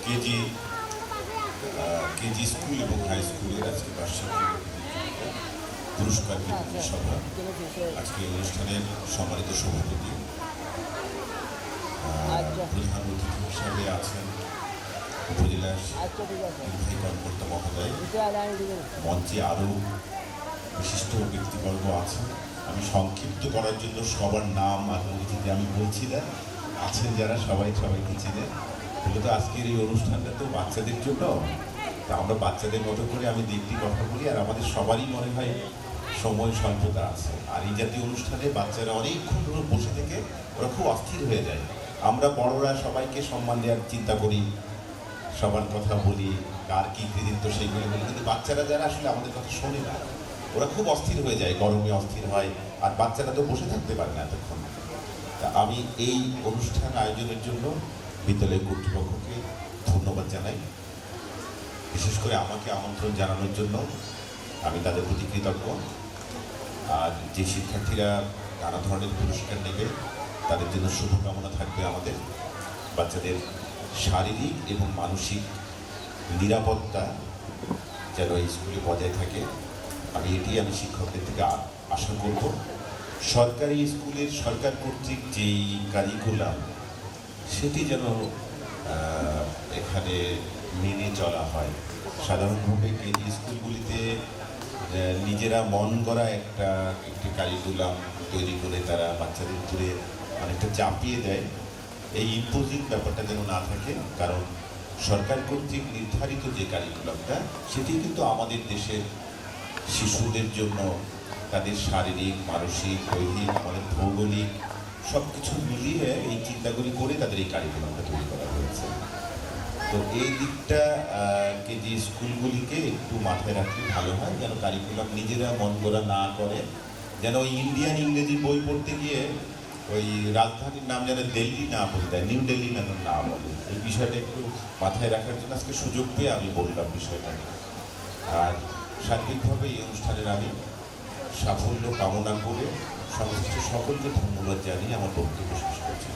KG school এবং high স্কুলের আজকে বার্ষিক পুরস্কার বিতরণ সভা। আজকে অনুষ্ঠানের সম্মানিত সভাপতি প্রধান অতিথি হিসাবে আছেন উপজেলা নির্বাহী কর্মকর্তা মহোদয়। মঞ্চে আরও বিশিষ্ট ব্যক্তিবর্গ আছেন। আমি সংক্ষিপ্ত করার জন্য সবার নাম আর পরিচিতি আমি বলছি না, আছেন যারা সবাইকে চিনেন। মূলত আজকের এই অনুষ্ঠানটা তো বাচ্চাদের জন্য, তা আমরা বাচ্চাদের মতো করে আমি দিকটি কথা বলি। আর আমাদের সবারই মনে হয় সময় স্বল্পতা আছে, আর এই জাতীয় অনুষ্ঠানে বাচ্চারা অনেকক্ষণ ধরে বসে থেকে ওরা খুব অস্থির হয়ে যায়। আমরা বড়রা সবাইকে সম্মান দেওয়ার চিন্তা করি, সবার কথা বলি, কার কী কৃতিত্ব সেইগুলো বলি, কিন্তু বাচ্চারা যারা আসলে আমাদের কথা শোনে না, ওরা খুব অস্থির হয়ে যায়, গরমে অস্থির হয়। আর বাচ্চারা তো বসে থাকতে পারে না এতক্ষণ। তা আমি এই অনুষ্ঠান আয়োজনের জন্য বিদ্যালয় কর্তৃপক্ষকে ধন্যবাদ জানাই। বিশেষ করে আমাকে আমন্ত্রণ জানানোর জন্য আমি তাদের প্রতি কৃতজ্ঞ। আর যে শিক্ষার্থীরা নানা ধরনের পুরস্কার নেবে তাদের জন্য শুভকামনা থাকবে আমাদের। বাচ্চাদের শারীরিক এবং মানসিক নিরাপত্তা যেন এই স্কুলে বজায় থাকে, আমি শিক্ষকদের থেকে আশা করব। সরকারি স্কুলের সরকার কর্তৃক যেই কারিকুলাম সেটি যেন এখানে মেনে চলা হয়। সাধারণভাবে কেজি স্কুলগুলিতে নিজেরা মন করা একটি কারিকুলাম তৈরি করে তারা বাচ্চাদের উপরে অনেকটা চাপিয়ে দেয়। এই ইম্পোজিং ব্যাপারটা যেন না থাকে, কারণ সরকার কর্তৃক নির্ধারিত যে কারিকুলামটা সেটি কিন্তু আমাদের দেশের শিশুদের জন্য তাদের শারীরিক, মানসিক, দৈহিক, আমাদের ভৌগোলিক সব কিছু মিলিয়ে এই চিন্তাগুলি করে তাদের এই কারিকুলামটা তৈরি করা হয়েছে। তো এই দিকটা কেজি স্কুলগুলিকে একটু মাথায় রাখলে ভালো হয়, যেন কারিকুলাম নিজেরা মন করা না করে, যেন ওই ইন্ডিয়ান ইংরেজি বই পড়তে গিয়ে ওই রাজধানীর নাম যেন দিল্লি না বলে দেয়, নিউ দিল্লি যেন না বলে। এই বিষয়টা একটু মাথায় রাখার জন্য আজকে সুযোগ পেয়ে আমি বললাম বিষয়টা। আর সার্বিকভাবে এই অনুষ্ঠানের আমি সাফল্য কামনা করে সংশ্লিষ্ট সকলকে ধন্যবাদ জানিয়ে আমার বক্তব্য শেষ করছি।